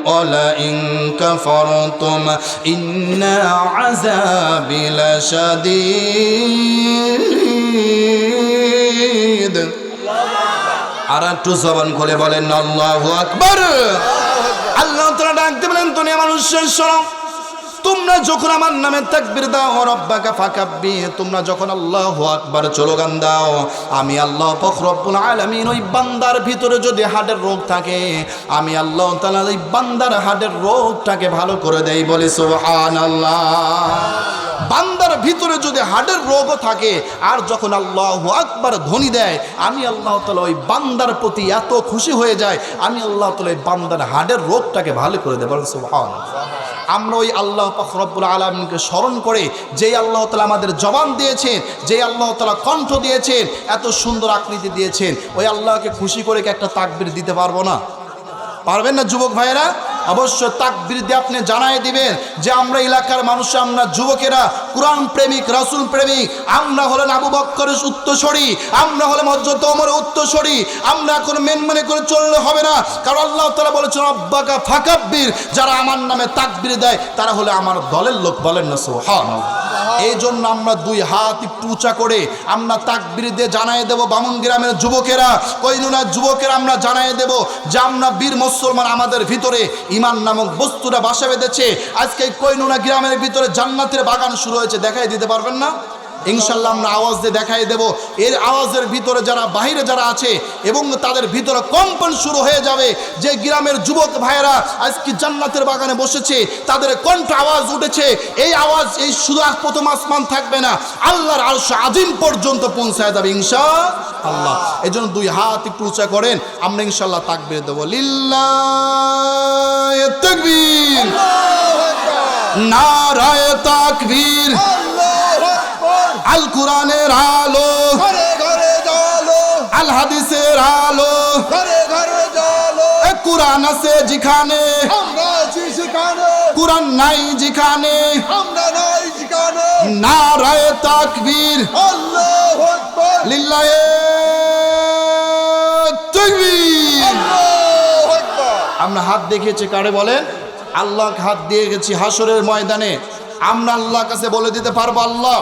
ওয়ালাইন কাফারতুম ইন্না আযাবি লাশাদীদ। আর একটু জবান খুলে বলেন আল্লাহু আকবার। আল্লাহ তাআলা ডাকতে বলেন দুনিয়া মানুষের শোনো, তোমরা যখন আমার নামে তাকবীর দাও রব্বাকা ফাকাব্বির, তোমরা যখন আল্লাহু আকবার স্লোগান দাও, আমি আল্লাহ পাক রব্বুল আলামিন ওই বান্দার ভিতরে যদি হার্টের রোগ থাকে, আমি আল্লাহ তাআলা ওই বান্দার হার্টের রোগটাকে ভালো করে দেই। বলে সুবহানাল্লাহ। বান্দার ভিতরে যদি হার্টের রোগও থাকে আর যখন আল্লাহু আকবার ধ্বনি দেয়, আমি আল্লাহ তাআলা ওই বান্দার প্রতি এত খুশি হয়ে যায়, আমি আল্লাহ তাআলা ওই বান্দার হার্টের রোগটাকে ভালো করে দেই। বলেন সুবহানাল্লাহ। আমরা ওই আল্লাহ পাক রব্বুল আলামিনকে স্মরণ করে, যেই আল্লাহ তাআলা আমাদের জবান দিয়েছেন, যেই আল্লাহ তাআলা কণ্ঠ দিয়েছেন, এত সুন্দর আকৃতি দিয়েছেন, ওই আল্লাহকে খুশি করে কি একটা তাকবীর দিতে পারবো না? পারবেন না যুবক ভাইয়েরা? অবশ্যই তাকবীর দিয়ে আপনি জানাই দিবেন যে আমরা এলাকার মানুষ, আমরা যুবকেরা কুরআন প্রেমিক, রাসূল প্রেমিক, আমরা হলেন আবু বকরের উত্তরসূরি, আমরা হলাম হযরত ওমরের উত্তরসূরি। আমরা এখন মেনে করে চললে হবে না, কারণ আল্লাহ তাআলা বলেছেন রব্বাকা ফাকাব্বির, যারা আমার নামে তাকবীর দেয় তারা হলে আমার দলের লোক। বলেন না সুবহানাল্লাহ। এই জন্য আমরা দুই হাত একটু উঁচা করে আমরা তাকবীর দিয়ে জানাই দেব, বামুন গ্রামের যুবকেরা, কইনুনার যুবকেরা, আমরা জানাই দেব যে আমরা বীর মুসলমান, আমাদের ভিতরে ঈমান নামক বস্তুটা বাসা বেঁধেছে। আজকে এই কইনুনা গ্রামের ভিতরে জান্নাতের বাগান শুরু হয়েছে। দেখাই দিতে পারবেন না? ইনশাল্লাহ আমরা আওয়াজ দিয়ে দেখাই দেব। এর আওয়াজের ভিতরে যারা বাহিরে যারা আছে এবং তাদের ভিতরে কম্পন শুরু হয়ে যাবে, যে গ্রামের যুবক ভাইয়েরা আজকে জান্নাতের বাগানে বসেছে, তাদের কণ্ঠ আওয়াজ উঠেছে। এই আওয়াজ এই শুধু প্রথম আসমান থাকবে না, আল্লাহর আরশ আজিম পর্যন্ত পৌঁছায় যাবে ইনশাআল্লাহ। এই জন্য দুই হাত একটু উঁচা করেন, আমরা ইনশাল্লাহ তাকবীর দেব। লিল্লাহি তাকবীর, নারায়ে তাকবীর। আল কোরআনের আলো ঘরে ঘরে জ্বলো, আল হাদিসের আলো ঘরে ঘরে জ্বলো। কোরআন আছে যেখানে আমরা আছি সেখানে, কোরআন নাই যেখানে আমরা নাই যেখানে। নারায়ে তাকবীর, আল্লাহু আকবার, লিল্লাহি তাকবীর, আল্লাহু আকবার। আমরা হাত দেখিয়েছি কারে বলেন? আল্লাহকে হাত দিয়ে গেছি হাসরের ময়দানে। আমরা আল্লাহর কাছে বলে দিতে পারবো, আল্লাহ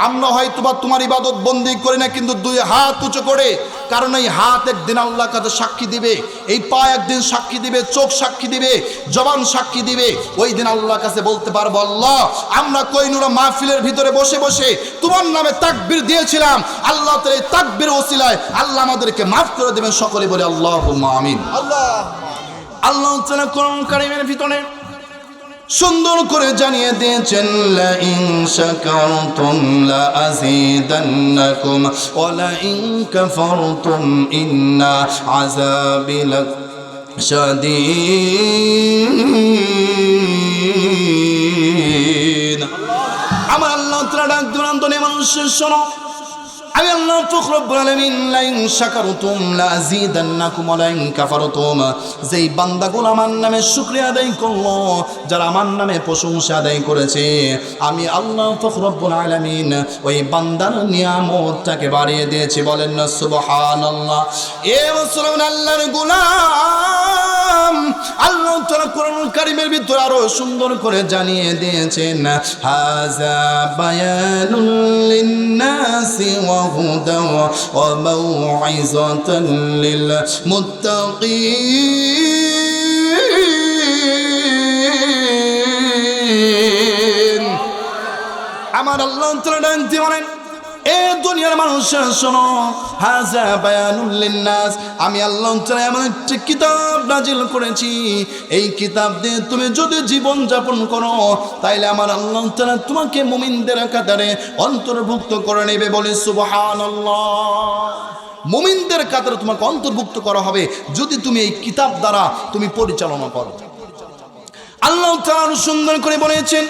আমরা হয়তো বা তোমার ইবাদত বন্দি করি না, কিন্তু দুই হাত উঁচু করে, কারণ এই হাত একদিন আল্লাহর কাছে সাক্ষী দিবে, এই পা একদিন সাক্ষী দিবে, চোখ সাক্ষী দিবে, জবান সাক্ষী দিবে। ওই দিন আল্লাহর কাছে বলতে পারবো, আল্লাহ আমরা কইনুরা মাহফিলের ভিতরে বসে বসে তোমার নামে তাকবীর দিয়েছিলাম, আল্লাহ তাআলা এই তাকবীর ওসিলায় আল্লাহ আমাদেরকে মাফ করে দেবেন। সকলে বলে আল্লাহুম্মা আমিন। আল্লাহ তাআলা কোরআন কারীমের ভিতরে সুন্দর করে জানিয়ে দিয়েছেন, লা ইন শাকারতুম লা আযীদান্নাকুম ওয়া লা ইন কাফারতুম ইন্না আযাবি লাশাদীদ। আমার আল্লাহ তাআলা ডাক দিলেন, দুনিয়া মানুষের শোনো, আমি আল্লাহ পাক রব্বুল আলামিন লা ইন শাকারতুম লা আযীদান্নাকুম ওয়া লা ইন কাফারতুম, যেই বান্দাগুলো আমার নামে শুকরিয়া আদায় করলো, যারা আমার নামে প্রশংসা আদায় করেছে, আমি আল্লাহ পাক রব্বুল আলামিন ওই বান্দার নিয়ামতটাকে বাড়িয়ে দিয়েছি। বলেন না সুবহানাল্লাহ। এ মুসলমান আল্লাহর গোলাম, আল্লাহ তাআলা কোরআন কারীমের ভিতরে আরো সুন্দর করে জানিয়ে দিয়েছেন, হাযা বায়ানুল লিন্নাসি ওয়া হুদা ওয়া মাউইযাতান লিল মুত্তাকিন। আমার আল্লাহ তাআলা ডাকতে বলেন, এ দুনিয়ার মানুষের শোনো, হাযা বায়ানুল লিন্নাস, আমি আল্লাহ তাআলা এমন একটি কিতাব নাজিল করেছি, এই কিতাব দিয়ে তুমি যদি জীবন যাপন করো, তাইলে আমার আল্লাহ তাআলা তোমাকে মুমিনদের কাতারে অন্তর্ভুক্ত করে নেবে। বলে সুবহানাল্লাহ। মুমিনদের কাতারে তোমাকে অন্তর্ভুক্ত করা হবে যদি তুমি এই কিতাব দ্বারা তুমি পরিচালনা করো। আল্লাহ তাআলা সুন্দর করে বলেছেন,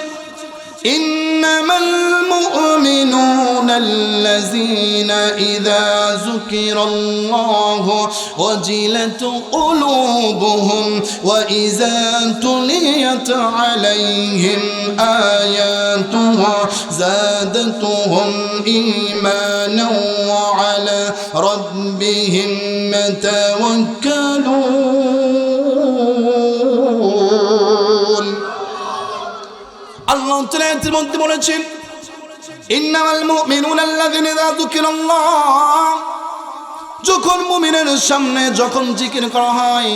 ইন্নামাল মুমিনুনা আল্লাযীনা ইযা যুকিরাল্লাহু ওয়াজিলাত কুলুবুহুম ওয়া ইযা তুলিয়াত আলাইহিম আয়াতুহু যাদাতুহুম ঈমানান ওয়া আলা রাব্বিহিম ইয়াতাওয়াক্কালুন। আল্লাহ তাআলা এর মধ্যে বলেছেন ইন্নামাল মুমিনুনা আল্লাযিনা ইযা যুকিরাল্লাহ, যখন মুমিনের সামনে যখন জিকির করা হয়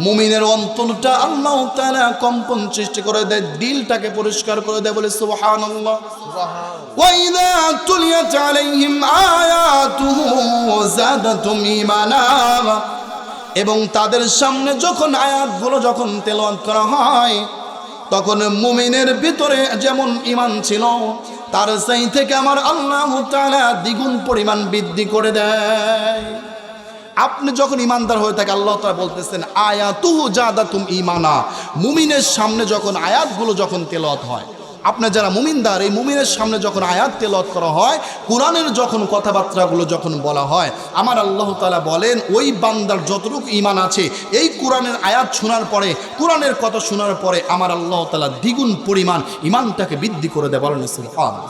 মুমিনের অন্তরটা আল্লাহ তাআলা কম্পন সৃষ্টি করে দেয়, দিলটাকে পরিষ্কার করে দেয়। বলে সুবহানাল্লাহ। ওয়া ইযা তুলিয়াত আলাইহিম আয়াতুহু যাদাতুহুম ঈমানা, এবং তাদের সামনে যখন আয়াতগুলো যখন তেলাওয়াত করা হয় তখন মুমিনের ভিতরে যেমন ঈমান ছিল তার সেই থেকে আমার আল্লাহ তাআলা দ্বিগুণ পরিমাণ বৃদ্ধি করে দেয়। আপনি যখন ইমানদার হয়ে থাকে আল্লাহ তাআলা বলতেছেন আয়াতুহু যাদাতুহুম ঈমানা, মুমিনের সামনে যখন আয়াতগুলো যখন তেলাওয়াত হয়, আপনার যারা মুমিনদার এই মুমিনের সামনে যখন আয়াত তেলাওয়াত করা হয়, কোরআনের যখন কথাবার্তাগুলো যখন বলা হয়, আমার আল্লাহ তাআলা বলেন ওই বান্দার যতটুকু ঈমান আছে এই কোরআনের আয়াত শোনার পরে, কোরআনের কথা শোনার পরে আমার আল্লাহ তাআলা দ্বিগুণ পরিমাণ ঈমানটাকে বৃদ্ধি করে দেয়। বলেন সুবহানাল্লাহ।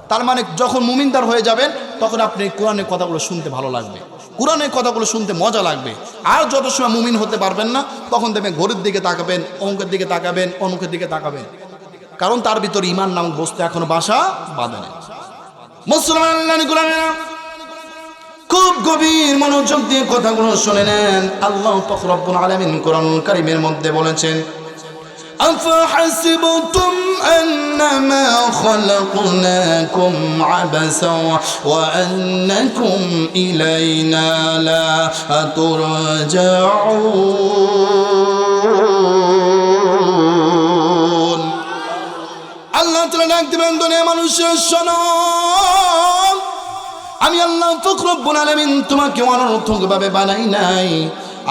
তার মানে যখন মুমিনদার হয়ে যাবেন তখন আপনি কোরআনের কথাগুলো শুনতে ভালো লাগবে, কোরআনের কথাগুলো শুনতে মজা লাগবে। আর যত সময় মুমিন হতে পারবেন না তখন দেখবেন ঘড়ির দিকে তাকাবেন, অমুকের দিকে তাকাবেন, অমুকের দিকে তাকাবেন, কারণ তার ভিতরে ঈমান নামক বস্তু এখনো বাসা বাঁধে নেই। মুসলমান খুব গভীর মনোযোগ দিয়ে কথাগুলো শুনে নেন। আল্লাহ পাক রব্বুল আলামিন কোরআন কারীমের মধ্যে বলেছেন أفحسبتم أنما خلقناكم عبثا وأنكم إلينا لا ترجعون। আল্লাহ তাআলা ডাক দিবেন দুনিয়া মানুষের শোনো, আমি আল্লাহ পাক রব্বুল আলামিন তোমাকে অনর্থকভাবে বানাই নাই,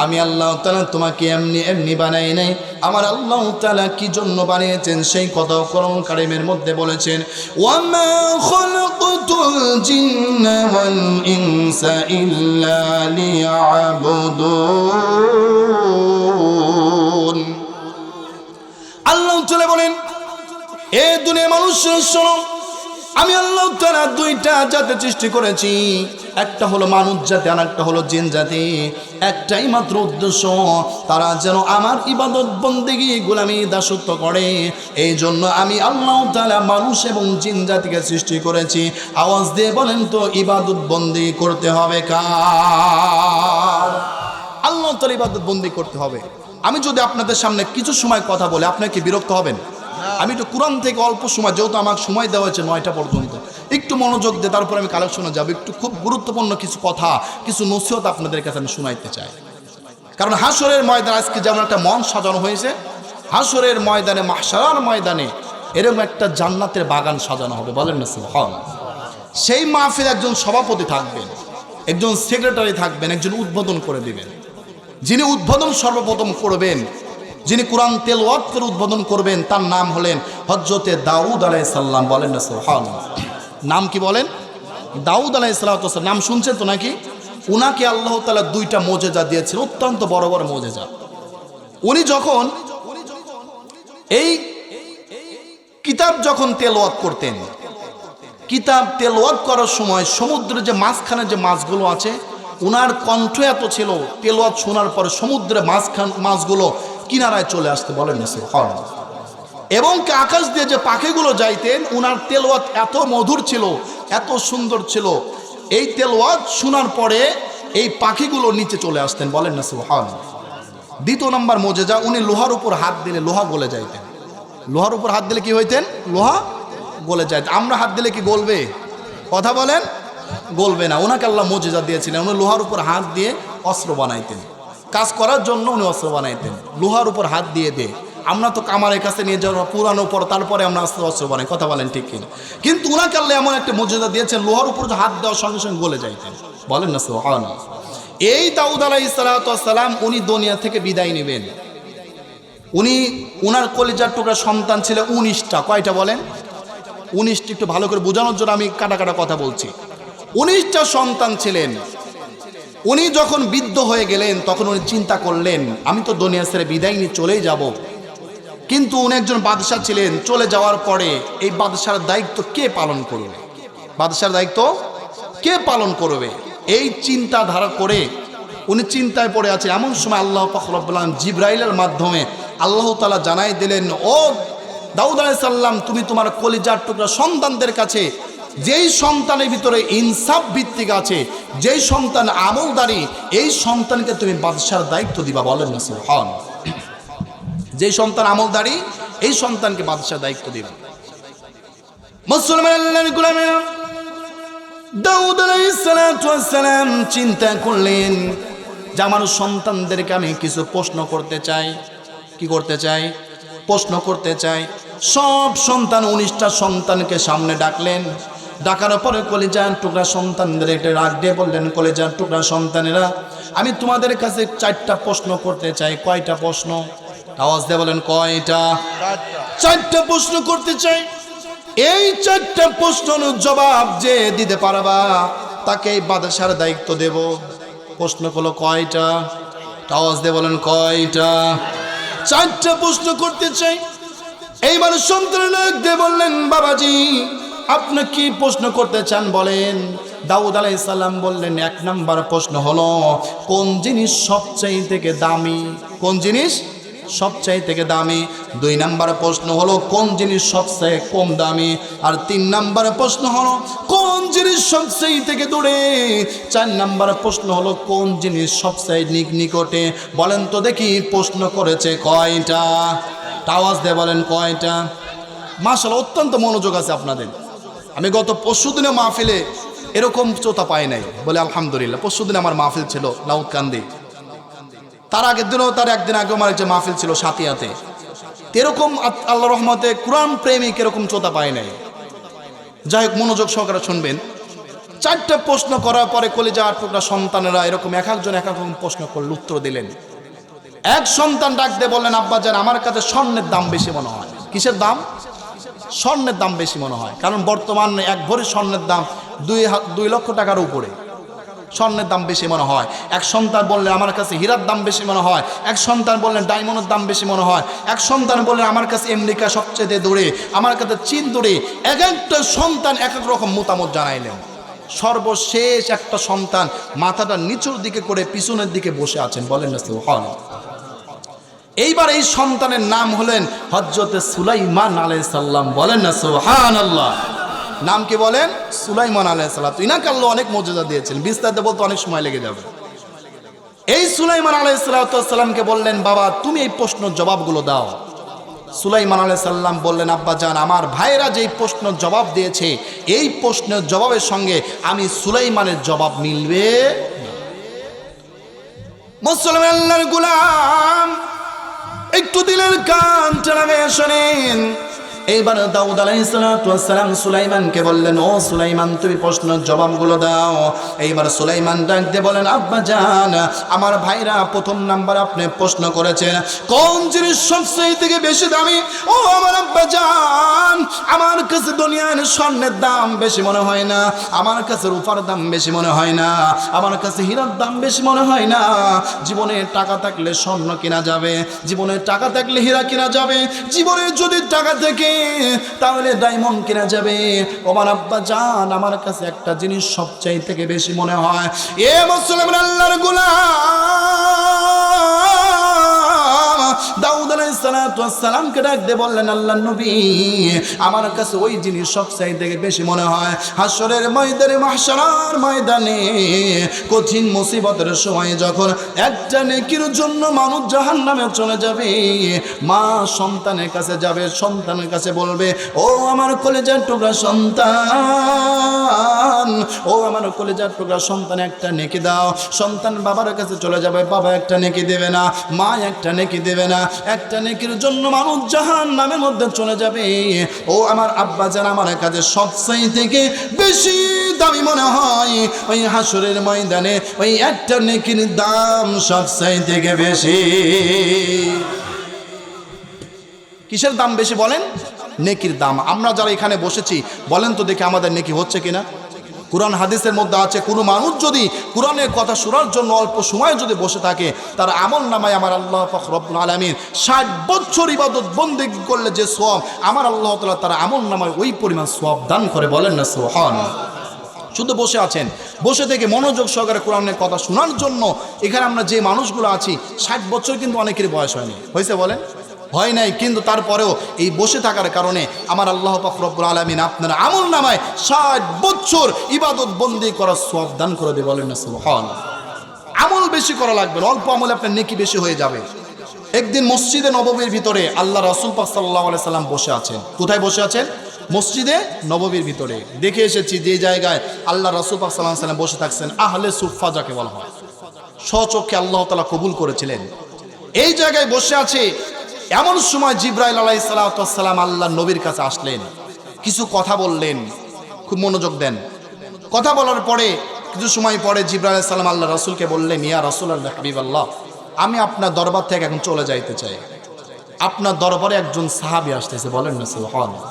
আমি আল্লাহ তাআলা তোমাকে এমনি এমনি বানাই নাই। আমার আল্লাহ তাআলা কি জন্য বানিয়েছেন সেই কথা কোরআন কারীমের মধ্যে বলেছেন ওয়ামা খালাকতুল জিন্না ওয়াল ইনসা ইল্লা লিয়াবুদুন। আল্লাহ তাআলা বলেন এ দুনিয়া মানুষের শোনো, আমি আল্লাহ তাআলা দুইটা জাতি সৃষ্টি করেছি, একটা হলো মানুষ জাতি আর একটা হলো জিন জাতি। একটাই মাত্র উদ্দেশ্য, তারা যেন আমার ইবাদত বন্দেগী গোলামি দাসত্ব করে। এই জন্য আমি আল্লাহ তাআলা মানুষ এবং জিন জাতিকে সৃষ্টি করেছি। আওয়াজ দিয়ে বলেন তো ইবাদত বন্দেগী করতে হবে কার? আল্লাহ তাআলা ইবাদত বন্দেগী করতে হবে। আমি যদি আপনাদের সামনে কিছু সময় কথা বলে আপনারা কি বিরক্ত হবেন? আমি একটু কোরআন থেকে অল্প সময়, যেহেতু আমাকে সময় দেওয়া হয়েছে 9টা পর্যন্ত, একটু মনোযোগ দিয়ে তারপর আমি কালেকশনে যাব। একটু খুব গুরুত্বপূর্ণ কিছু কথা, কিছু নসিহত আপনাদের কাছে আমি শোনাইতে চাই। কারণ হাসরের ময়দানে আজকে যেমন একটা মন সাজানো হয়েছে, হাসরের ময়দানে মাহশারের ময়দানে এরকম একটা জান্নাতের বাগান সাজানো হবে। বলেন না সুবহানাল্লাহ। সেই মাহফিলে একজন সভাপতি থাকবেন, একজন সেক্রেটারি থাকবেন, একজন উদ্বোধন করে দিবেন। যিনি উদ্বোধন সর্বপ্রথম করবেন, যিনি কোরআন তেলাওয়াত করে উদ্বোধন করবেন, তার নাম হলেন হযরতে দাউদ আলাইহিস সালাম। বলেন না সুবহানাল্লাহ। নাম কি বলেন? দাউদ আলাইহিস সালাম। নাম শুনছেন তো নাকি? উনাকে আল্লাহ তাআলা 2টা মুজিজা দিয়েছেন, অত্যন্ত বড় বড় মুজিজা। উনি যখন এই কিতাব যখন তেলাওয়াত করতেন, কিতাব তেলাওয়াত করার সময় সমুদ্রের যে মাঝখানে যে মাছগুলো আছে, উনার কণ্ঠ এত ছিল, তেলাওয়াত শোনার পরে সমুদ্রের মাছগুলো কিনারায় চলে আসতে। বলেন না সুবহানাল্লাহ। এবং আকাশ দিয়ে যে পাখিগুলো যাইতেন, উনার তেলাওয়াত এত মধুর ছিল, এত সুন্দর ছিল, এই তেলাওয়াত শোনার পরে এই পাখিগুলো নিচে চলে আসতেন। বলেন না সুবহানাল্লাহ। 2 নম্বর মুজিজা, উনি লোহার উপর হাত দিলে লোহা গলে যাইতেন। লোহার উপর হাত দিলে কি হইতেন? লোহা গলে যাইতেন। আমরা হাত দিলে কি গলবে? কথা বলেন, গলবে না। ওনাকে আল্লাহ মুজিজা দিয়েছিলেন, উনি লোহার উপর হাত দিয়ে অস্ত্র বানাইতেন। কাজ করার জন্য উনি অস্ত্র বানাইতেন, লোহার উপর হাত দিয়ে দে। আমরা তো কামারের কাছে নিয়ে যাওয়ার পুরানো পর তারপরে আমরা অস্ত্র বানাই। কথা বলেন ঠিক কিনা? কিন্তু উনাকে আল্লাহ এমন একটা মুজিজা দিয়েছেন, লোহার উপর হাত দেওয়ার সঙ্গে সঙ্গে গলে যাইতেন। বলেন না সুবহানাল্লাহ। এই দাউদ আলাইহিস সালাম উনি দুনিয়া থেকে বিদায় নেবেন। উনি উনার কলিজার টুকরা সন্তান ছিল 19টা। কয়টা বলেন? 19টি। একটু ভালো করে বোঝানোর জন্য আমি কাটা কাটা কথা বলছি। 19টা সন্তান ছিলেন। উনি যখন বৃদ্ধ হয়ে গেলেন তখন উনি চিন্তা করলেন আমি তো দুনিয়া ছেড়ে বিদায় নিয়ে চলেই যাব, কিন্তু উনি একজন বাদশাহ ছিলেন। চলে যাওয়ার পরে এই বাদশার দায়িত্ব কে পালন করবে? বাদশার দায়িত্ব কে পালন করবে? এই চিন্তাধারা করে উনি চিন্তায় পড়ে আছে। এমন সময় আল্লাহ পাক রব্বুল আলামিন জিবরাইলের মাধ্যমে আল্লাহ তাআলা জানাই দিলেন, ও দাউদ আলাইহিস সালাম, তুমি তোমার কলিজার টুকরা সন্তানদের কাছে যেই সন্তানের ভিতরে ইনসাফ ভিত্তিক আছে, যেই সন্তান আমলদারি, এই সন্তানকে তুমি বাদশার দায়িত্ব দিবা। বলেন না সুবহানাল্লাহ। যেই সন্তান আমলদারি, এই সন্তানকে বাদশার দায়িত্ব দিবা। মুসলমান আল্লাহর গোলামেরা, দাউদ আলাইহিস সালাম চিন্তা করলেন যে আমার সন্তানদেরকে আমি কিছু প্রশ্ন করতে চাই। কি করতে চাই? প্রশ্ন করতে চাই। সব সন্তান 19টা সন্তানকে সামনে ডাকলেন। ডাকার পরে কলিজার টুকরা সন্তানদের একটা রাগ দিয়ে বললেন, কলিজার টুকরা সন্তানেরা, আমি তোমাদের কাছে 4টা প্রশ্ন করতে চাই। কয়টা প্রশ্ন? আওয়াজ দিয়ে বলেন, কয়টা? 4টা প্রশ্ন করতে চাই। এই 4টা প্রশ্নের জবাব যে দিতে পারবা তাকে এই বাদশার দায়িত্ব দেব। প্রশ্ন হলো কয়টা? আওয়াজ দিয়ে বলেন, কয়টা? 4টা প্রশ্ন করতে চাই। এইবার সন্তানেরা দিয়ে বললেন, বাবাজি আপনি কি প্রশ্ন করতে চান বলেন। দাউদ আলাইহিস সালাম বললেন, 1 নাম্বার প্রশ্ন হলো কোন জিনিস সবচেয়ে থেকে দামি? কোন জিনিস সবচেয়ে থেকে দামি? 2 নাম্বার প্রশ্ন হলো কোন জিনিস সবচেয়ে কম দামি? আর 3 নাম্বার প্রশ্ন হলো কোন জিনিস সবচেয়ে থেকে দূরে? 4 নাম্বার প্রশ্ন হলো কোন জিনিস সবচেয়ে নিকটে? বলেন তো দেখি প্রশ্ন করেছে কয়টা? আওয়াজ দিয়ে বলেন, কয়টা? মাশাআল্লাহ, অত্যন্ত মনোযোগ আছে আপনাদের। আমি গত পরশুদিনে মাহফিলে এরকম চোতা পাই নাই, বলে আলহামদুলিল্লাহ। পরশুদিন আমার মাহফিল ছিল লাউদকান্দি, তার আগের দিনও, তার একদিন আগেও আমার একটা মাহফিল ছিল সাতিয়াতে। এরকম আল্লাহ রহমতে কোরআন প্রেমিক এরকম চোতা পায় নাই। যাই হোক, মনোযোগ সহকারে শুনবেন। 4টা প্রশ্ন করার পরে কলিজার টুকরা সন্তানেরা এরকম এক একজন এক এক রকম প্রশ্ন করলে উত্তর দিলেন। এক সন্তান ডাক দিয়ে বললেন, আব্বাজান আমার কাছে স্বর্ণের দাম বেশি মনে হয়। কিসের দাম? স্বর্ণের দাম বেশি মনে হয়, কারণ বর্তমান 1 ভরি স্বর্ণের দাম 2 লক্ষ টাকার উপরে। স্বর্ণের দাম বেশি মনে হয়। এক সন্তান বললেন, আমার কাছে হীরার দাম বেশি মনে হয়। এক সন্তান বললেন, ডায়মন্ডের দাম বেশি মনে হয়। এক সন্তান বললেন, আমার কাছে আমেরিকা সবচেয়ে দূরে, আমার কাছে চীন দূরে। এক একটা সন্তান এক এক রকম মতামত জানাইলেন। সর্বশেষ একটা সন্তান মাথাটা নিচুর দিকে করে পিছনের দিকে বসে আছেন। বলেন না সুবহানাল্লাহ। এইবার এই সন্তানের নাম হলেন হযরতে সুলাইমান আলাইহিস সালাম। বলেন না সুবহানাল্লাহ। নাম কি বলেন? সুলাইমান আলাইহিস সালাম। ইনাকে আল্লাহ অনেক মুজিজা দিয়েছেন, বিস্তারিত বলতে অনেক সময় লেগে যাবে। এই সুলাইমান আলাইহিস সালামকে বললেন, বাবা তুমি এই প্রশ্নের জবাবগুলো দাও। সুলাইমান আলাইহিস সালাম বললেন, আব্বাজান আমার ভাইরা যেই প্রশ্নের জবাব দিয়েছে, এই প্রশ্নের জবাবের সঙ্গে আমি সুলাইমানের জবাব মিলবে। মুসলমান আল্লাহর গোলাম, একটু দিলের কান চালাবে শোনেন। এইবার দাউদ আলাইহিস সালাম সুলাইমানকে বললেন, ও সুলাইমান তুমি প্রশ্নের জবাবগুলো দাও। এইবার সুলাইমান ডাক দিয়ে বলেন, আব্বাজান আমার ভাইরা 1 নাম্বার আপনি প্রশ্ন করেছেন কোন জিনিস সবচেয়ে থেকে বেশি দামি। ও আমার আব্বাজান, আমার কাছে দুনিয়ার স্বর্ণের দাম বেশি মনে হয় না, আমার কাছে রূপার দাম বেশি মনে হয় না, আমার কাছে হীরার দাম বেশি মনে হয় না। জীবনে টাকা থাকলে স্বর্ণ কেনা যাবে, জীবনে টাকা থাকলে হীরা কেনা যাবে, জীবনে যদি টাকা থাকে তাহলে ডায়মন্ড কেনা যাবে। আমার আব্বাজান আমার কাছে একটা জিনিস সবচেয়ে থেকে বেশি মনে হয়। এ মুসলমান আল্লাহর গোলাম, দাউদ আলাইহিস সালামকে ডাক দিয়ে বললেন, আল্লাহর নবী আমার কাছে ওই জিনিস সবচেয়ে থেকে বেশি মনে হয় হাসরের ময়দানে, মাহশারের ময়দানে কঠিন মুসিবতের সময় যখন একটা নেকির জন্য মানুষ জাহান্নামে চলে যাবে, মা সন্তানের কাছে যাবে, সন্তানের কাছে বলবে, ও আমার কলিজার টুকরা সন্তান, ও আমার কলিজার টুকরা সন্তান একটা নেকি দাও। সন্তান বাবার কাছে চলে যাবে, বাবা একটা নেকি দেবে না, মা একটা নেকি দেবে না। একটা নেকির জন্য মানুষ জাহান্নামের মধ্যে চলে যাবে। ও আমার আব্বাজান আমার কাছে সবচেয়ে থেকে বেশি দামি মনে হয় ওই হাসরের ময়দানে ওই একটা নেকির দাম সবচেয়ে থেকে বেশি। কিসের দাম বেশি বলেন? নেকির দাম। আমরা যারা এখানে বসেছি বলেন তো দেখি আমাদের নেকি হচ্ছে কিনা? কুরআন হাদিসের মধ্যে আছে, কোনো মানুষ যদি কোরআনের কথা শোনার জন্য অল্প সময় যদি বসে থাকে, তার আমল নামায় আমার আল্লাহ পাক রব্বুল আলামিন 60 বছর ইবাদত বন্দেগী করলে যে সওয়াব, আমার আল্লাহ তাআলা তার আমল নামায় ওই পরিমাণ সওয়াব দান করে। বলেন না সুবহানাল্লাহ। শুধু বসে আছেন, বসে থেকে মনোযোগ সহকারে কোরআনের কথা শোনার জন্য এখানে আমরা যে মানুষগুলো আছি 60 বছর কিন্তু অনেকেরই বয়স হয়নি, হয়েছে বলেন? হয় নাই, কিন্তু তারপরেও এই বসে থাকার কারণে আমার আল্লাহ পাক রব্বুল আলামিন আপনার আমল নামায় 60 বছর ইবাদত বন্দি করার সওয়াব দান করে দেবে। বলেন না সুবহানাল্লাহ। আমল বেশি করা লাগবে, অল্প আমলে আপনার নেকি বেশি হয়ে যাবে। একদিন মসজিদে নববীর ভিতরে আল্লাহ রাসূল পাক সাল্লাল্লাহু আলাইহি সাল্লাম বসে আছেন। কোথায় বসে আছেন? মসজিদে নববীর ভিতরে। দেখে এসেছি যে জায়গায় আল্লাহ রাসূল পাক সাল্লাল্লাহু আলাইহি সাল্লাম বসে থাকছেন, আহলে সুফফা যাকে বলা হয়, স্বচক্ষে আল্লাহ তাআলা কবুল করেছিলেন। এই জায়গায় বসে আছে, এমন সময় জিবরাইল আলাইহিস সালাতু ওয়াস সালাম আল্লাহর নবীর কাছে আসলেন, কিছু কথা বললেন। খুব মনোযোগ দেন। কথা বলার পরে কিছু সময় পরে জিবরাইল আলাইহিস সালাম আল্লাহ রাসূলকে বললেন, ইয়া রাসূলুল্লাহ হাবিবাল্লাহ, আমি আপনার দরবার থেকে এখন চলে যাইতে চাই। আপনার দরবারে একজন সাহাবী আসতেছে। বলেন না সুবহানাল্লাহ।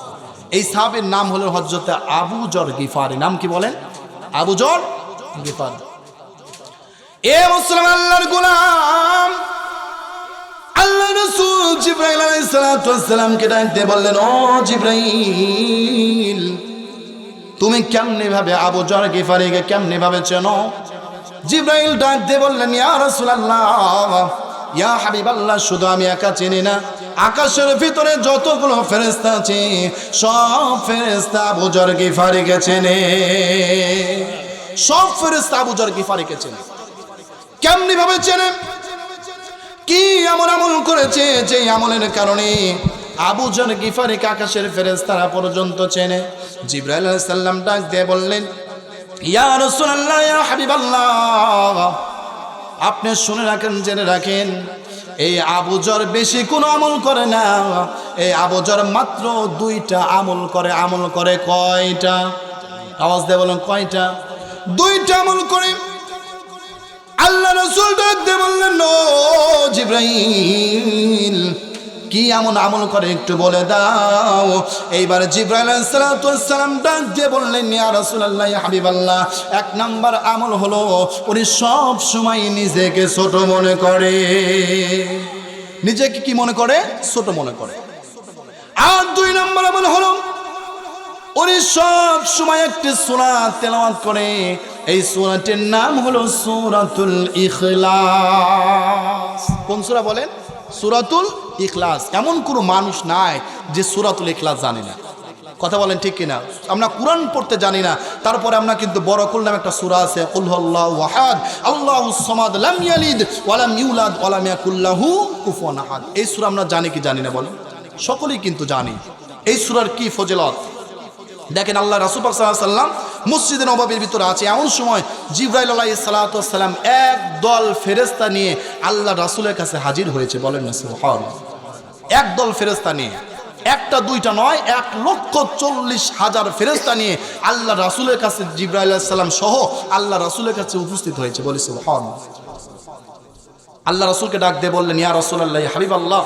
এই সাহাবীর নাম হলো হযরত আবু যর গিফারি। নাম কি বলেন? আবু যর গিফারি। এ মুসলমান আল্লাহর গোলাম, আল্লাহ রাসূল জিবরাইল আলাইহিস সালাতু ওয়াস সালামকে ডাকতে বললেন, ও জিবরাইল, তুমি কেমনে ভাবে আবু যর গিফারিকে কেমনে ভাবে চেনো? জিবরাইল ডাকতে বললেন, ইয়া রাসূলুল্লাহ, ইয়া হাবিবাল্লাহ, শুধু আমি একা চিনি না, আকাশের ভিতরে যতগুলো ফেরেশতা আছে সব ফেরেশতা আবু যর গিফারিকে চেনে। সব ফেরেশতা আবু যর গিফারিকে চেনে। কেমনে ভাবে চেনে? কি এমন আমল করেছে যে আমলের কারণে আবু যর গিফারিকে আকাশের ফেরেশতারা পর্যন্ত চেনে? জিবরাইল আলাইহিস সালাম ডাক দিয়ে বললেন, ইয়া রাসূলুল্লাহ, ইয়া হাবিবাল্লাহ, আপনি শুনে রাখেন, জেনে রাখেন, এই আবু যর বেশি কোনো আমল করে না। এই আবু যর মাত্র 2টা আমল করে। আমল করে কয়টা? আওয়াজ দিয়ে বলেন, কয়টা? 2টা আমল করে। আল্লাহ রাসূল ডাক দিয়ে বললেন, ও জিবরাইল, কি এমন আমল করে একটু বলে দাও। এইবার জিবরাইল আলাইহিস সালাতু ওয়াস সালাম ডাক দিয়ে বললেন, ইয়া রাসূলুল্লাহ, ইয়া হাবিবাল্লাহ, 1 নাম্বার আমল হলো উনি সব সময় নিজেকে ছোট মনে করে। নিজেকে কি মনে করে? ছোট মনে করে। আর 2 নাম্বার আমল হলো উনি সব সময় একটি সূরা তেলাওয়াত করে। এই সূরাটির নাম হলো সূরাতুল ইখলাস। কোন সূরা বলেন? সূরাতুল ইখলাস। এমন কোনো মানুষ নাই যে সূরাতুল ইখলাস জানে না। কথা বলেন ঠিক কিনা? আমরা কোরআন পড়তে জানি না, তারপরে আমরা কিন্তু বরকুল নামে একটা সূরা আছে, কুল হুয়াল্লাহু আহাদ আল্লাহুস সামাদ লাম ইয়ালিদ ওয়া লাম ইউলাদ ওয়া লাম ইয়াকুল লাহু কুফুয়ান আহাদ। এই সূরা আমরা জানি কি জানি না বলেন? সকলেই কিন্তু জানি। এই সূরার কি ফজিলত দেখেন। আল্লাহ রাসূল পাক সাল্লাল্লাহু আলাইহি সাল্লাম মসজিদে নববীর ভিতরে আছে, এমন সময় জিবরাইল আলাইহিস সালাতু ওয়াস সালাম এক দল ফেরেশতা নিয়ে আল্লাহ রাসূলের কাছে হাজির হয়েছে। বলেন না সুবহানাল্লাহ। এক দল ফেরেশতা নিয়ে, একটা দুইটা নয়, 1,40,000 ফেরেশতা নিয়ে আল্লাহ রাসূলের কাছে জিবরাইল আলাইহিস সালাম সহ আল্লাহ রাসূলের কাছে উপস্থিত হয়েছে। বলি সুবহানাল্লাহ। আল্লাহ রাসূলকে ডাক দিয়ে বললেন, ইয়া রাসূলুল্লাহ, ইয়া হাবিবাল্লাহ,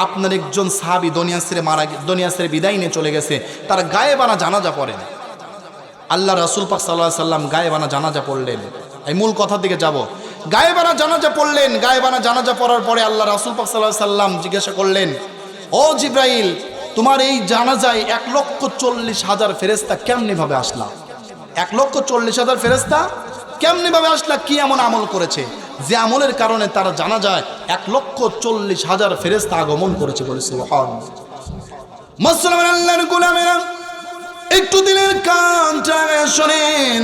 আপনার একজন সাহাবী দুনিয়া ছেড়ে বিদায় নিয়ে চলে গেছে। তার গায়েবানা জানাজা পড়েন। আল্লাহ রাসূল পাক সাল্লাল্লাহু আলাইহি সাল্লাম গায়েবানা জানাজা পড়লেন। এই মূল কথার দিকে যাব। গায়েবানা জানাজা পড়লেন। গায়েবানা জানাজা পড়ার পরে আল্লাহ রাসূল পাক সাল্লাল্লাহু আলাইহি সাল্লাম জিজ্ঞাসা করলেন, ও জিবরাইল, তোমার এই জানাজায় 1,40,000 ফেরেশতা কেমনে ভাবে আসলা? 1,40,000 ফেরেশতা কেমনে ভাবে আসলা? কি এমন আমল করেছে যে আমলের কারণে তারা জানা যায় 1,40,000 ফেরেশতা আগমন করেছে? বলে সুবহানাল্লাহ। মুসলমান আল্লাহর গোলামেরা, একটু দিলের কানটা শোনেন।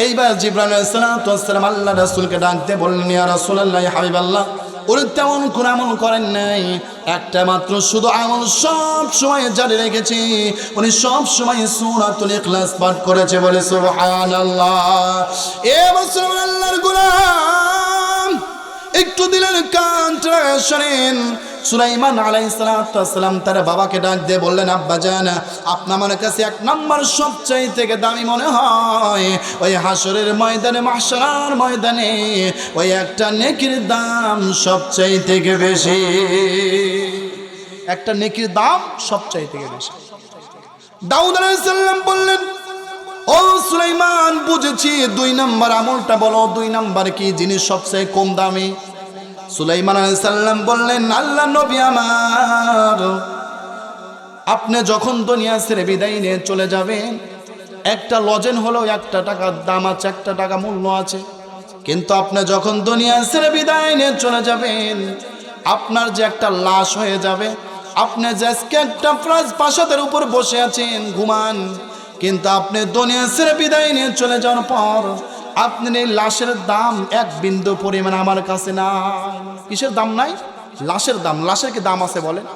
এইবার জিবরাইল আলাইহিস সালাতু ওয়াস সালাম আল্লাহ রাসূলকে ডাকতে বললেন, ইয়া রাসূলুল্লাহ, ইয়া হাবিবাল্লাহ, উনি তেমন কোন আমল করেন নাই, একটা মাত্র শুধু আমল সব সময় জারি রেখেছে। উনি সব সময় সূরাতুল ইখলাস পাঠ করেছে। বলে সুবহানাল্লাহ। এ মুসলমান আল্লাহর গোলাম, একটু দিলের কানটা শোনেন। সুলাইমান আলাইহিস সালাতু ওয়াস সালাম তার বাবাকে ডাক দিয়ে বললেন, আব্বা জান, আপনার আমার কাছে 1 নাম্বার সবচাইতে দামি মনে হয় ওই হাসরের ময়দানে, মাহশারের ময়দানে ওই একটা নেকির দাম সবচাইতে বেশি। একটা নেকির দাম সবচাইতে বেশি। দাউদ আলাইহিস সালাম বললেন, ও সুলাইমান, বুঝেছি, 2 নাম্বার আমলটা বলো, 2 নাম্বার কি জিনিস সবচেয়ে কম দামি? সুলাইমান আলাইহিস সালাম বললেন, আল্লাহ নবী আমার, আপনি যখন দুনিয়া ছেড়ে বিদায় নিয়ে চলে যাবেন, একটা লজেন হলো 1 টাকার দাম আছে, 1 টাকা মূল্য আছে। কিন্তু আপনি যখন দুনিয়া ছেড়ে বিদায় নিয়ে চলে যাবেন, আপনার যে একটা লাশ হয়ে যাবে। আপনি যে আজকে একটা প্রাসাদের উপর বসে আছেন ঘুমান, কিন্তু আপনি দুনিয়া ছেড়ে বিদায় নিয়ে চলে যাওয়ার পর আপনার এই লাশের দাম এক বিন্দু পরিমাণ আমার কাছে নাই। কিসের দাম নাই? লাশের দাম। লাশের কি দাম আছে বলেন?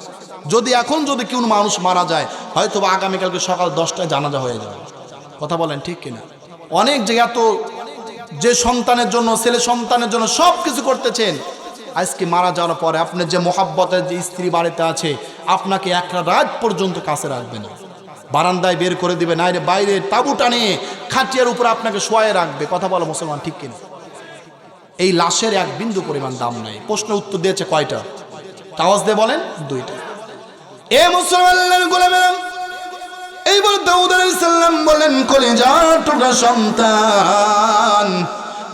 যদি এখন যদি কেউ মানুষ মারা যায়, হয়তো আগামীকালকে সকাল 10টায় জানাজা হয়ে যাবে। কথা বলেন ঠিক কিনা? অনেক জায়গা তো যে সন্তানের জন্য, ছেলে সন্তানের জন্য সব কিছু করতেছেন, আজকে মারা যাওয়ার পরে আপনার যে মোহাব্বতের যে স্ত্রী বাড়িতে আছে, আপনাকে একটা রাত পর্যন্ত কাছে রাখবে না, বারান্দায় বের করে দিবে, না বাইরে তাঁবু টানে খাটিয়ার উপর আপনাকে শোয়ায় রাখবে। কথা বলো মুসলমান ঠিক কিনা? এই লাশের এক বিন্দু পরিমাণ দাম নাই। প্রশ্ন উত্তর দিয়েছে কয়টা? আওয়াজ দিয়ে বলেন। 2টা। এ মুসলমানের গোলামেরা, এইবার দাউদ আলাইহিস সালাম বলেন কলিজার টুকরা সন্তান।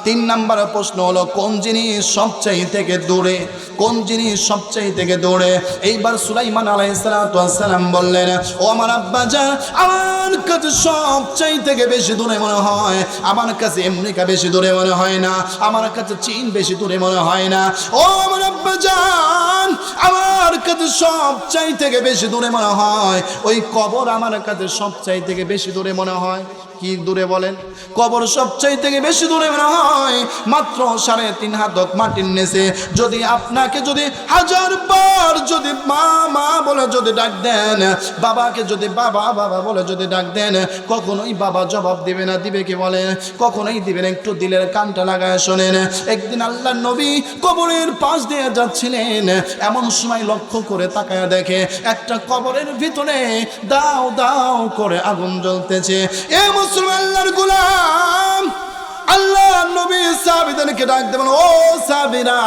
3 নাম্বার প্রশ্ন হলো কোন জিনিস সবচেয়ে থেকে দূরে? কোন জিনিস সবচেয়ে থেকে দূরে? এইবার সুলাইমান আলাইহিস সালাম বললেন, ও আমার আব্বাজান, আমার কাছে সবচেয়ে থেকে বেশি দূরে মনে হয়, আমার কাছে আমেরিকা বেশি দূরে মনে হয় না, আমার কাছে চীন বেশি দূরে মনে হয় না। ও আমার আব্বাজান, আমার কাছে সবচেয়ে থেকে বেশি দূরে মনে হয় ওই কবর, আমার কাছে সবচেয়ে থেকে বেশি দূরে মনে হয়। কি দূরে বলেন? কবর সবচেয়ে থেকে বেশি দূরে মনে হয়, মাত্র 3.5 হাত মাটির নিচে। যদি আপনাকে যদি 1000 বার যদি মা মা বলে যদি ডাক দেন, বাবাকে যদি বাবা বাবা বলে যদি ডাক দেন, কখনোই বাবা জবাব দিবে না। দিবে কি বলেন? কখনোই দিবেন। একটু দিলের কানটা লাগায় শোনেন। একদিন আল্লাহর নবী কবরের পাশ দিয়ে যাচ্ছিলেন, এমন সময় লক্ষ্য করে তাকায় দেখে একটা কবরের ভিতরে দাও দাও করে আগুন জ্বলতেছে। এ মুসলমানের গোলাম, আল্লাহ নবী সাহাবীদেরকে ডাক দেবেন, ও সাহাবীরা,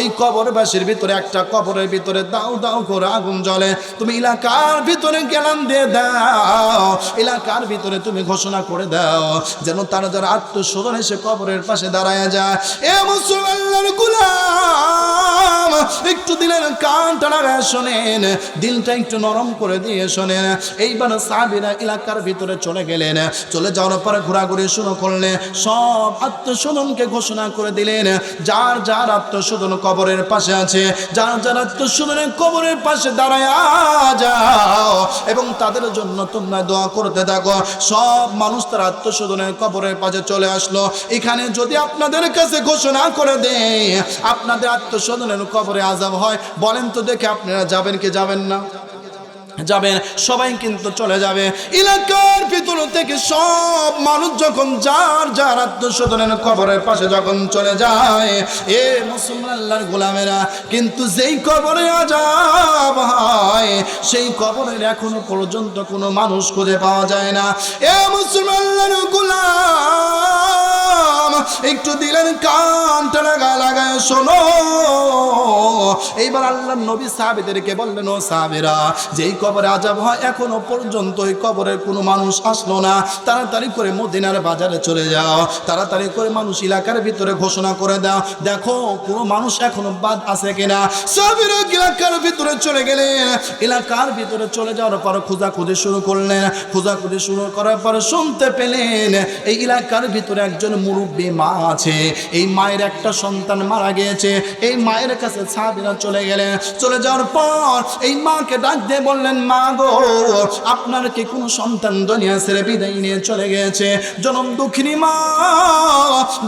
এই কবরবাসীর ভিতরে একটা কবরের ভিতরে দাও দাও করে আগুন জ্বলে, তুমি এলাকার ভিতরে গেলাম দিয়ে দাও, এলাকার ভিতরে তুমি ঘোষণা করে দাও যেন তারা যারা আত্মস্বজন এসে কবরের পাশে দাঁড়ায় যায়। এ মুসলমানের গোলাম, একটু দিলেন কানটা লাগায় শোনেন, দিলটা একটু নরম করে দিয়ে শোনেন। এইবার সাহাবীরা এলাকার ভিতরে চলে গেলেন। চলে যাওয়ার পরে ঘোরাঘুরি শুরু করলেন। সব আত্মস্বজনকে ঘোষণা করে দিলেন, যার যার আত্মস্বজন কবরের পাশে আছে, যার যার আত্মস্বজনের কবরের পাশে দাঁড়ায় যাও এবং তাদের জন্য তোমরা দোয়া করতে থাকো। সব মানুষ তার আত্মস্বজনের কবরের পাশে চলে আসলো। এখানে যদি আপনাদের কাছে ঘোষণা করে দেয় আপনাদের আত্মস্বজনের কবরে আযাব হয়, বলেন তো দেখে আপনারা যাবেন কি যাবেন না? যাবেন। সবাই কিন্তু চলে যাবে। এলাকার ভিতর থেকে সব মানুষ যখন যার যার আত্মস্বজনের কবরের পাশে যখন চলে যায়, এ মুসলমান আল্লাহর গোলামেরা, কিন্তু যেই কবরে আযাব হয় সেই কবরের এখনো পর্যন্ত কোনো মানুষ খুঁজে পাওয়া যায় না। এ মুসলমান আল্লাহর গোলাম, একটু দিলেন কানটা লাগায় শোনো। এইবার আল্লাহর নবী সাহাবীদেরকে বললেন, ও সাহাবীরা, যেই কবরে আযাব হয় এখনো পর্যন্ত ওই কবরের কোনো মানুষ আসলো না, তাড়াতাড়ি করে মদিনার বাজারে চলে যাও, তাড়াতাড়ি করে মানুষ এলাকার ভিতরে ঘোষণা করে দাও, দেখো কোনো মানুষ এখনো বাদ আছে কিনা। সাহাবীরা এলাকার ভিতরে চলে গেলেন। এলাকার ভিতরে চলে যাওয়ার পর খোঁজাখুঁজি শুরু করলেন। খোঁজাখুঁজি শুরু করার পর শুনতে পেলেন এই এলাকার ভিতরে একজন মুরব্বী মা আছে, এই মায়ের একটা সন্তান মারা গিয়েছে। এই মায়ের কাছে সাহাবীরা চলে গেলেন। চলে যাওয়ার পর এই মাকে ডাক দিয়ে বললেন, মা গো, আপনার কি কোনো সন্তান দুনিয়া ছেড়ে বিদায় নিয়ে চলে গেছে? জনম দুঃখিনী মা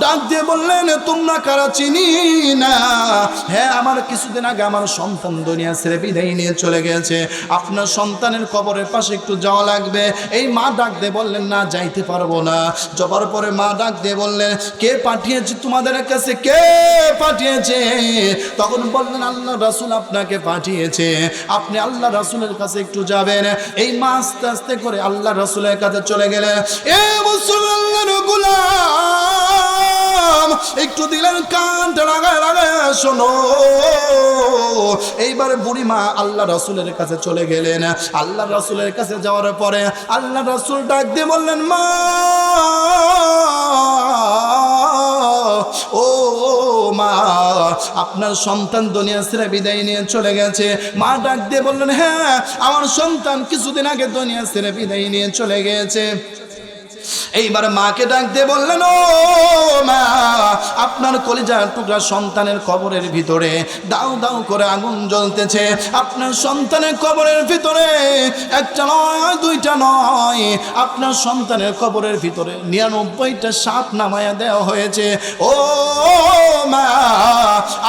ডাক দিয়ে বললেন, তোমরা কারা চিনি না? হ্যাঁ, আমার কিছুদিন আগে আমার সন্তান দুনিয়া ছেড়ে বিদায় নিয়ে চলে গেছে, আপনার সন্তানের কবরের পাশে একটু যাওয়া লাগবে। এই মা ডাক দিয়ে বললেন, না, যাইতে পারবো না। যাবার পরে মা ডাক দিয়ে বললেন, কে পাঠিয়েছে তোমাদের কাছে? কে পাঠিয়েছে? তখন বললেন, আল্লাহ রাসূল আপনাকে পাঠিয়েছে, আপনি আল্লাহ রাসূলের কাছে একটু যাবেন। এই মা আস্তে আস্তে করে আল্লাহ রাসূলের কাছে চলে গেলেন। এ মুসলমানের গোলাম, একটু দিলেন কানটা লাগায় শোনো। এইবার বুড়ি মা আল্লাহ রাসূলের কাছে চলে গেলেন। আল্লাহ রাসূলের কাছে যাওয়ার পরে আল্লাহ রাসূল ডাক দিয়ে বললেন, মা, ও মা, আপনার সন্তান দুনিয়া ছেড়ে বিদায় নিয়ে চলে গেছে। মা ডাক দিয়ে বললেন, হ্যাঁ, আমার সন্তান কিছুদিন আগে দুনিয়া ছেড়ে বিদায় নিয়ে চলে গেছে। এইবার মাকে ডাক দিয়ে বললেন, ও মা, আপনার কলিজার টুকরা সন্তানের কবরের ভিতরে দাউ দাউ করে আগুন জ্বলতেছে। আপনার সন্তানের কবরের ভিতরে একটা নয়, দুইটা নয়, আপনার সন্তানের কবরের ভিতরে 99টা সাপ নামায়া দেওয়া হয়েছে। ও মা,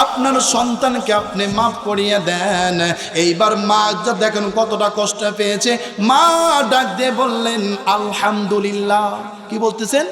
আপনার সন্তানকে আপনি মাফ করিয়ে দেন। এইবার মা যা দেখেন কতটা কষ্ট পেয়েছে, মা ডাক দিয়ে বললেন, আলহামদুলিল্লাহ। কি বলতেছেন?